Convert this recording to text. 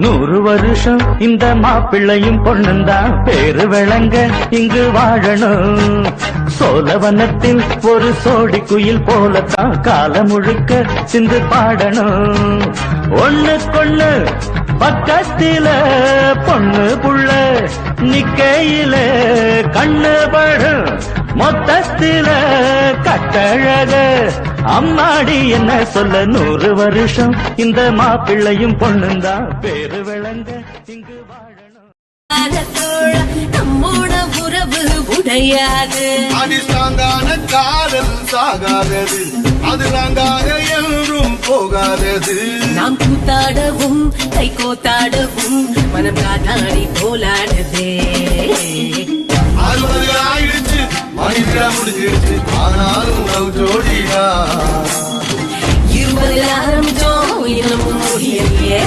100 வருஷம் இந்த மாப்பிள்ளையும் பொண்ணுந்தான் பேரு விளங்க இங்கு வாழணும். சோழவனத்தில் ஒரு சோடி குயில் போலத்தான் காலம் முழுக்க சிந்து பாடணும். ஒண்ணுக்கொண்ணு பக்கத்தில பொண்ணு புள்ள நிக்கையில கண்ணு படும் மொத்தத்தில கட்டழக அம்மாடி என்ன சொல்ல 100 வருஷம் இந்த மாப்பிள்ளையும் பொண்ணுந்தான் பேரு விளங்க இங்கு வாழணும். நம்மோட உறவு உடையாது, அடிஸ்தாங்கான காதல் சாகாதது, அது நாங்காக என்றும் போகாதது. நாம் கூத்தாடவும் கை கோத்தாடவும் மனம் காத்தாடி போலாடுதே. 60 ஆயிடுச்சு மனித முடிஞ்சிடுச்சு ஆனாலும் நவ் ஜோடியா 20 ஆரம்பிச்சோம் இன்னமும் முடியலையே.